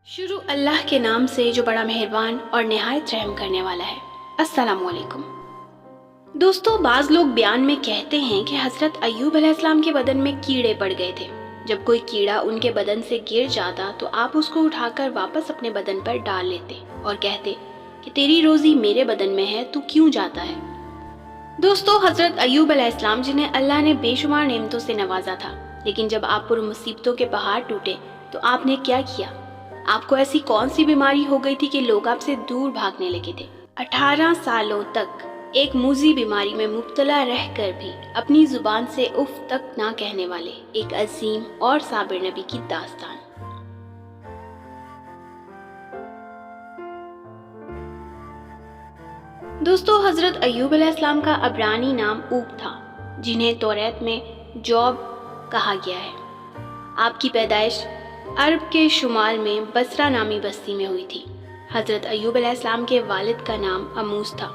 شروع اللہ کے نام سے جو بڑا مہربان اور نہایت رحم کرنے والا ہے۔ السلام علیکم دوستو، بعض لوگ بیان میں کہتے ہیں کہ حضرت ایوب علیہ السلام کے بدن میں کیڑے پڑ گئے تھے۔ جب کوئی کیڑا ان کے بدن سے گر جاتا تو آپ اس کو اٹھا کر واپس اپنے بدن پر ڈال لیتے اور کہتے کہ تیری روزی میرے بدن میں ہے، تو کیوں جاتا ہے؟ دوستو، حضرت ایوب علیہ السلام جنہیں اللہ نے بے شمار نعمتوں سے نوازا تھا، لیکن جب آپ پر مصیبتوں کے پہاڑ ٹوٹے تو آپ نے کیا کیا؟ آپ کو ایسی کون سی بیماری ہو گئی تھی کہ لوگ آپ سے دور بھاگنے لگے تھے؟ 18 سالوں تک ایک موذی بیماری میں مبتلا رہ کر بھی اپنی زبان سے اف تک نہ کہنے والے ایک عظیم اور صابر نبی کی داستان۔ دوستو، حضرت ایوب علیہ السلام کا عبرانی نام اوب تھا، جنہیں توریت میں جوب کہا گیا ہے۔ آپ کی پیدائش عرب کے شمال میں بصرہ نامی بستی میں ہوئی تھی۔ حضرت ایوب علیہ السلام کے والد کا نام اموس تھا۔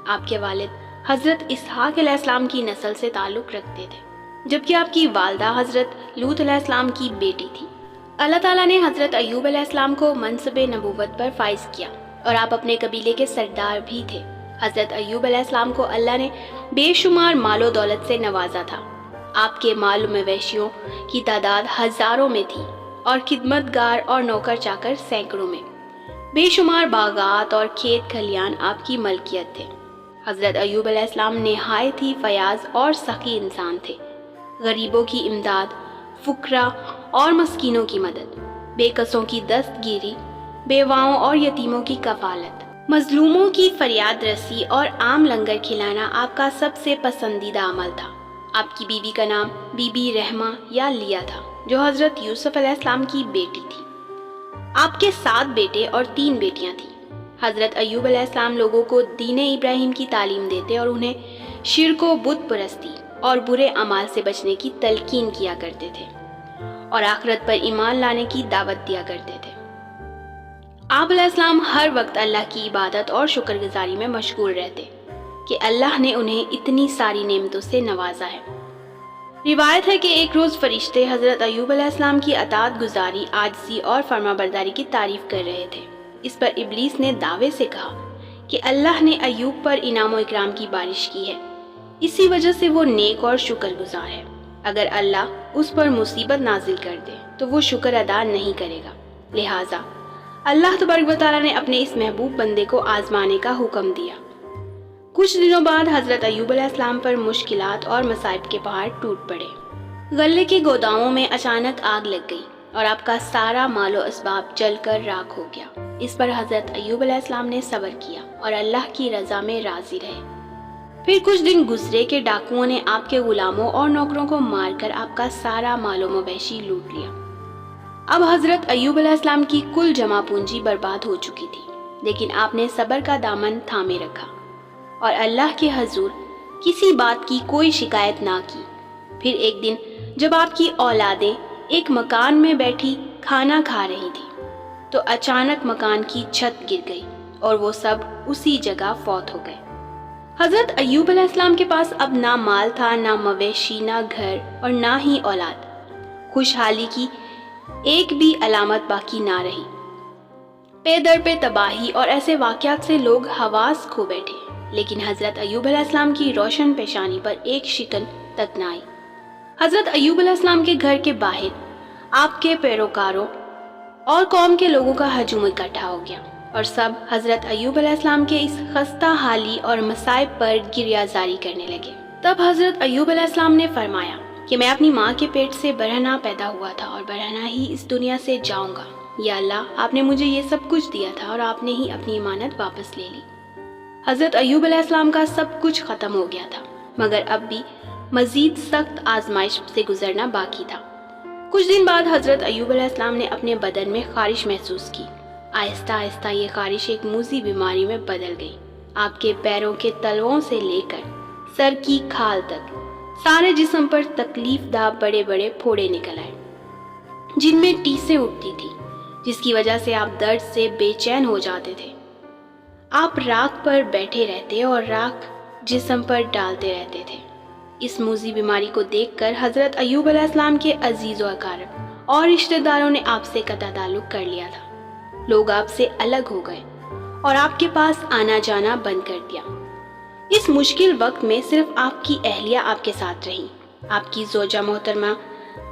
آپ کے والد حضرت اسحاق علیہ السلام کی نسل سے تعلق رکھتے تھے، جبکہ آپ کی والدہ حضرت لوط علیہ السلام کی بیٹی تھی۔ اللہ تعالیٰ نے حضرت ایوب علیہ السلام کو منصب نبوت پر فائز کیا اور آپ اپنے قبیلے کے سردار بھی تھے۔ حضرت ایوب علیہ السلام کو اللہ نے بے شمار مال و دولت سے نوازا تھا۔ آپ کے مال و مویشیوں کی تعداد ہزاروں میں تھی اور خدمت گار اور نوکر چاکر سینکڑوں میں۔ بے شمار باغات اور کھیت کھلیان آپ کی ملکیت تھے۔ حضرت ایوب علیہ السلام نہایت ہی فیاض اور سخی انسان تھے۔ غریبوں کی امداد، فقراء اور مسکینوں کی مدد، بے کسوں کی دستگیری، بیواؤں اور یتیموں کی کفالت، مظلوموں کی فریاد رسی اور عام لنگر کھلانا آپ کا سب سے پسندیدہ عمل تھا۔ آپ کی بیوی کا نام بی بی رحمہ یا لیا تھا، جو حضرت یوسف علیہ السلام کی بیٹی تھی۔ آپ کے 7 بیٹے اور 3 بیٹیاں تھیں۔ حضرت ایوب علیہ السلام لوگوں کو دین ابراہیم کی تعلیم دیتے اور انہیں شرک و بت پرستی اور برے اعمال سے بچنے کی تلقین کیا کرتے تھے اور آخرت پر ایمان لانے کی دعوت دیا کرتے تھے۔ آپ علیہ السلام ہر وقت اللہ کی عبادت اور شکر گزاری میں مشغول رہتے کہ اللہ نے انہیں اتنی ساری نعمتوں سے نوازا ہے۔ روایت ہے کہ ایک روز فرشتے حضرت ایوب علیہ السلام کی اطاعت گزاری، عاجزی اور فرما برداری کی تعریف کر رہے تھے۔ اس پر ابلیس نے دعوے سے کہا کہ اللہ نے ایوب پر انعام و اکرام کی بارش کی ہے، اسی وجہ سے وہ نیک اور شکر گزار ہے۔ اگر اللہ اس پر مصیبت نازل کر دے تو وہ شکر ادا نہیں کرے گا، لہٰذا اللہ تبارک و تعالیٰ نے اپنے اس محبوب بندے کو آزمانے کا حکم دیا۔ کچھ دنوں بعد حضرت ایوب علیہ السلام پر مشکلات اور مصائب کے پہاڑ ٹوٹ پڑے۔ غلے کے گوداموں میں اچانک آگ لگ گئی اور آپ کا سارا مال و اسباب جل کر راکھ ہو گیا۔ اس پر حضرت ایوب علیہ السلام نے صبر کیا اور اللہ کی رضا میں راضی رہے۔ پھر کچھ دن گزرے کہ ڈاکوؤں نے آپ کے غلاموں اور نوکروں کو مار کر آپ کا سارا مال و مویشی لوٹ لیا۔ اب حضرت ایوب علیہ السلام کی کل جمع پونجی برباد ہو چکی تھی، لیکن آپ نے صبر کا دامن تھامے رکھا اور اللہ کے حضور کسی بات کی کوئی شکایت نہ کی۔ پھر ایک دن جب آپ کی اولادیں ایک مکان میں بیٹھی کھانا کھا رہی تھی تو اچانک مکان کی چھت گر گئی اور وہ سب اسی جگہ فوت ہو گئے۔ حضرت ایوب علیہ السلام کے پاس اب نہ مال تھا، نہ مویشی، نہ گھر اور نہ ہی اولاد۔ خوشحالی کی ایک بھی علامت باقی نہ رہی۔ پے در پہ تباہی اور ایسے واقعات سے لوگ حواس کھو بیٹھے، لیکن حضرت ایوب علیہ السلام کی روشن پیشانی پر ایک شکن تک نہ آئی۔ حضرت ایوب علیہ السلام کے گھر کے باہر آپ کے پیروکاروں اور قوم کے لوگوں کا ہجوم اکٹھا ہو گیا اور سب حضرت ایوب علیہ السلام کے اس خستہ حالی اور مصائب پر گریہ زاری کرنے لگے۔ تب حضرت ایوب علیہ السلام نے فرمایا کہ میں اپنی ماں کے پیٹ سے برہنہ پیدا ہوا تھا اور برہنہ ہی اس دنیا سے جاؤں گا۔ یا اللہ، آپ نے مجھے یہ سب کچھ دیا تھا اور آپ نے ہی اپنی امانت واپس لے لی۔ حضرت ایوب علیہ السلام کا سب کچھ ختم ہو گیا تھا، مگر اب بھی مزید سخت آزمائش سے گزرنا باقی تھا۔ کچھ دن بعد حضرت ایوب علیہ السلام نے اپنے بدن میں خارش محسوس کی۔ آہستہ آہستہ یہ خارش ایک موذی بیماری میں بدل گئی۔ آپ کے پیروں کے تلوؤں سے لے کر سر کی کھال تک سارے جسم پر تکلیف دہ بڑے بڑے پھوڑے نکل آئے، جن میں ٹیسیں اٹھتی تھی، جس کی وجہ سے آپ درد سے بے چین ہو جاتے تھے۔ آپ راکھ پر بیٹھے رہتے اور راکھ جسم پر ڈالتے رہتے تھے۔ اس موذی بیماری کو دیکھ کر حضرت ایوب علیہ السلام کے عزیز و اقارب اور رشتہ داروں نے آپ سے قطع تعلق کر لیا تھا۔ لوگ آپ سے الگ ہو گئے اور آپ کے پاس آنا جانا بند کر دیا۔ اس مشکل وقت میں صرف آپ کی اہلیہ آپ کے ساتھ رہی۔ آپ کی زوجہ محترمہ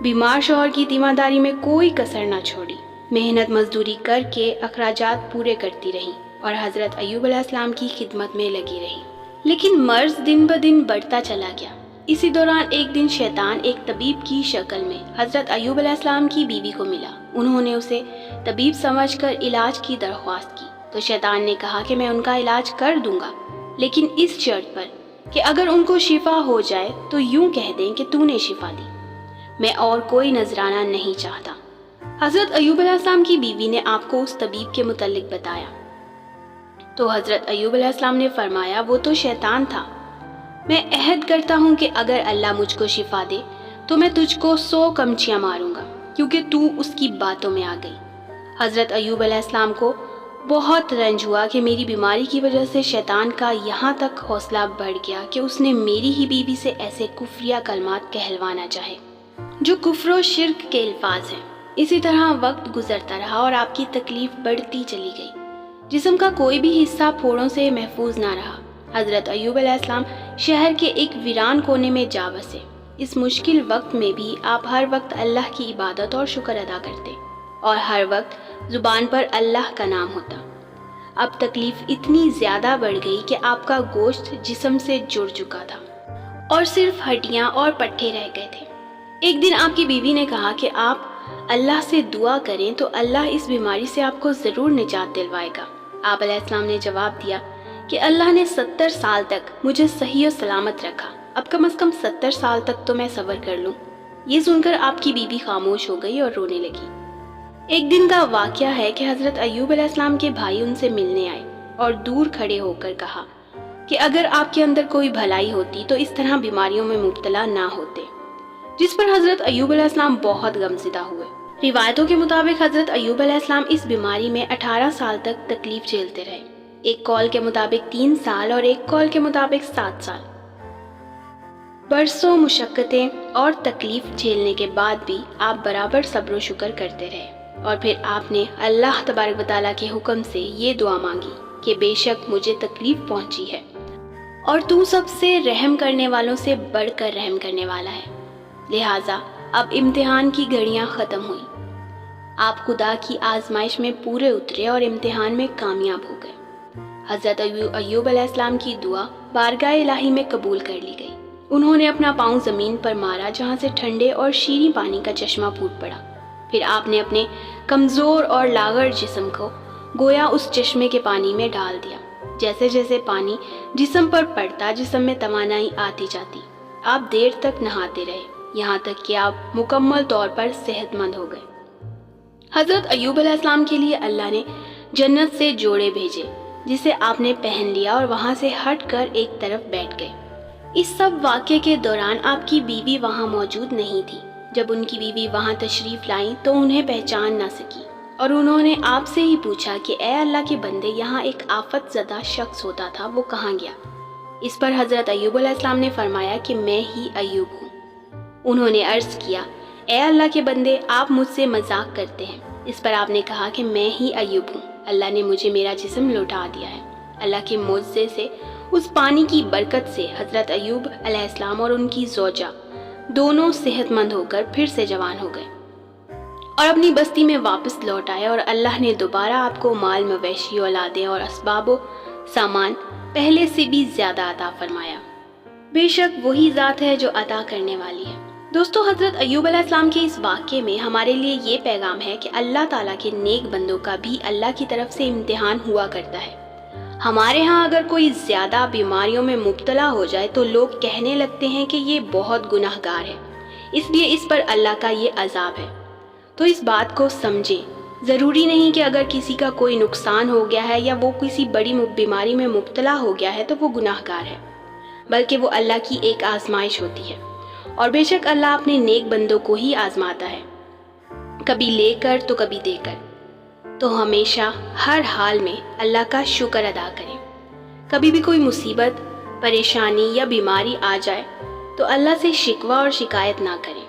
بیمار شوہر کی تیمارداری میں کوئی کسر نہ چھوڑی، محنت مزدوری کر کے اخراجات پورے کرتی رہیں اور حضرت ایوب علیہ السلام کی خدمت میں لگی رہی۔ لیکن مرض دن بدن بڑھتا چلا گیا۔ اسی دوران ایک دن شیطان ایک طبیب کی شکل میں حضرت ایوب علیہ السلام کی بیوی کو ملا۔ انہوں نے اسے طبیب سمجھ کر علاج کی درخواست کی تو شیطان نے کہا کہ میں ان کا علاج کر دوں گا، لیکن اس شرط پر کہ اگر ان کو شفا ہو جائے تو یوں کہہ دیں کہ تو نے شفا دی، میں اور کوئی نذرانہ نہیں چاہتا۔ حضرت ایوب علیہ السلام کی بیوی نے آپ کو اس طبیب کے متعلق بتایا تو حضرت ایوب علیہ السلام نے فرمایا وہ تو شیطان تھا، میں عہد کرتا ہوں کہ اگر اللہ مجھ کو شفا دے تو میں تجھ کو 100 کمچیاں ماروں گا، کیونکہ تو اس کی باتوں میں آ گئی۔ حضرت ایوب علیہ السلام کو بہت رنج ہوا کہ میری بیماری کی وجہ سے شیطان کا یہاں تک حوصلہ بڑھ گیا کہ اس نے میری ہی بیوی سے ایسے کفریہ کلمات کہلوانا چاہے جو کفر و شرک کے الفاظ ہیں۔ اسی طرح وقت گزرتا رہا اور آپ کی تکلیف بڑھتی چلی گئی۔ جسم کا کوئی بھی حصہ پھوڑوں سے محفوظ نہ رہا۔ حضرت ایوب علیہ السلام شہر کے ایک ویران کونے میں جا بسے۔ اس مشکل وقت میں بھی آپ ہر وقت اللہ کی عبادت اور شکر ادا کرتے اور ہر وقت زبان پر اللہ کا نام ہوتا۔ اب تکلیف اتنی زیادہ بڑھ گئی کہ آپ کا گوشت جسم سے جڑ چکا تھا اور صرف ہڈیاں اور پٹھے رہ گئے تھے۔ ایک دن آپ کی بیوی نے کہا کہ آپ اللہ سے دعا کریں تو اللہ اس بیماری سے آپ کو ضرور نجات دلوائے گا۔ آپ علیہ السلام نے جواب دیا کہ اللہ نے 70 سال تک مجھے صحیح و سلامت رکھا، اب کم از کم 70 سال تک تو میں صبر کر لوں۔ یہ سن کر آپ کی بیوی خاموش ہو گئی اور رونے لگی۔ ایک دن کا واقعہ ہے کہ حضرت ایوب علیہ السلام کے بھائی ان سے ملنے آئے اور دور کھڑے ہو کر کہا کہ اگر آپ کے اندر کوئی بھلائی ہوتی تو اس طرح بیماریوں میں مبتلا نہ ہوتے، جس پر حضرت ایوب علیہ السلام بہت غمزدہ ہوئے۔ روایتوں کے مطابق حضرت ایوب علیہ السلام اس بیماری میں 18 سال تک تکلیف جھیلتے رہے۔ ایک قول کے مطابق 3 سال اور ایک قول کے مطابق 7 سال۔ برسوں مشقتیں اور تکلیف جھیلنے کے بعد بھی آپ برابر صبر و شکر کرتے رہے اور پھر آپ نے اللہ تبارک و تعالیٰ کے حکم سے یہ دعا مانگی کہ بے شک مجھے تکلیف پہنچی ہے اور تو سب سے رحم کرنے والوں سے بڑھ کر رحم کرنے والا ہے، لہٰذا اب امتحان کی گھڑیاں ختم ہوئیں۔ آپ خدا کی آزمائش میں پورے اترے اور امتحان میں کامیاب ہو گئے۔ حضرت ایوب علیہ السلام کی دعا بارگاہ الہی میں قبول کر لی گئی۔ انہوں نے اپنا پاؤں زمین پر مارا جہاں سے ٹھنڈے اور شیریں پانی کا چشمہ پھوٹ پڑا۔ پھر آپ نے اپنے کمزور اور لاغر جسم کو گویا اس چشمے کے پانی میں ڈال دیا۔ جیسے جیسے پانی جسم پر پڑتا جسم میں توانائی آتی جاتی۔ آپ دیر تک نہاتے رہے یہاں تک کہ آپ مکمل طور پر صحت مند ہو گئے۔ حضرت ایوب علیہ السلام کے لیے اللہ نے جنت سے جوڑے بھیجے جسے آپ نے پہن لیا اور وہاں سے ہٹ کر ایک طرف بیٹھ گئے۔ اس سب واقعے کے دوران آپ کی بیوی وہاں موجود نہیں تھی۔ جب ان کی بیوی وہاں تشریف لائیں تو انہیں پہچان نہ سکی اور انہوں نے آپ سے ہی پوچھا کہ اے اللہ کے بندے، یہاں ایک آفت زدہ شخص ہوتا تھا، وہ کہاں گیا؟ اس پر حضرت ایوب علیہ السلام نے فرمایا کہ میں ہی ایوب ہوں۔ انہوں نے عرض کیا اے اللہ کے بندے، آپ مجھ سے مذاق کرتے ہیں۔ اس پر آپ نے کہا کہ میں ہی ایوب ہوں، اللہ نے مجھے میرا جسم لوٹا دیا ہے۔ اللہ کے معجزے سے، اس پانی کی برکت سے حضرت ایوب علیہ السلام اور ان کی زوجہ دونوں صحت مند ہو کر پھر سے جوان ہو گئے اور اپنی بستی میں واپس لوٹ آئے، اور اللہ نے دوبارہ آپ کو مال مویشی، اولادیں اور اسباب و سامان پہلے سے بھی زیادہ عطا فرمایا۔ بے شک وہی ذات ہے جو عطا کرنے والی ہے۔ دوستو، حضرت ایوب علیہ السلام کے اس واقعے میں ہمارے لیے یہ پیغام ہے کہ اللہ تعالیٰ کے نیک بندوں کا بھی اللہ کی طرف سے امتحان ہوا کرتا ہے۔ ہمارے ہاں اگر کوئی زیادہ بیماریوں میں مبتلا ہو جائے تو لوگ کہنے لگتے ہیں کہ یہ بہت گناہ گار ہے، اس لیے اس پر اللہ کا یہ عذاب ہے۔ تو اس بات کو سمجھیں، ضروری نہیں کہ اگر کسی کا کوئی نقصان ہو گیا ہے یا وہ کسی بڑی بیماری میں مبتلا ہو گیا ہے تو وہ گناہ گار ہے، بلکہ وہ اللہ کی ایک آزمائش ہوتی ہے، اور بے شک اللہ اپنے نیک بندوں کو ہی آزماتا ہے، کبھی لے کر تو کبھی دے کر۔ تو ہمیشہ ہر حال میں اللہ کا شکر ادا کریں۔ کبھی بھی کوئی مصیبت، پریشانی یا بیماری آ جائے تو اللہ سے شکوہ اور شکایت نہ کریں۔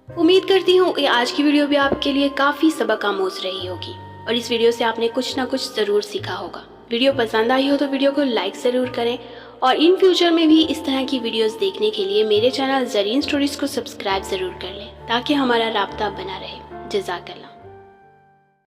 امید کرتی ہوں کہ آج کی ویڈیو بھی آپ کے لیے کافی سبق آموز رہی ہوگی۔ اور اس ویڈیو سے آپ نے کچھ نہ کچھ ضرور سیکھا ہوگا۔ ویڈیو پسند آئی ہو تو ویڈیو کو لائک ضرور کریں، اور ان فیوچر میں بھی اس طرح کی ویڈیوز دیکھنے کے لیے میرے چینل زرین سٹوریز کو سبسکرائب ضرور کر لیں تاکہ ہمارا رابطہ بنا رہے۔ جزاک اللہ۔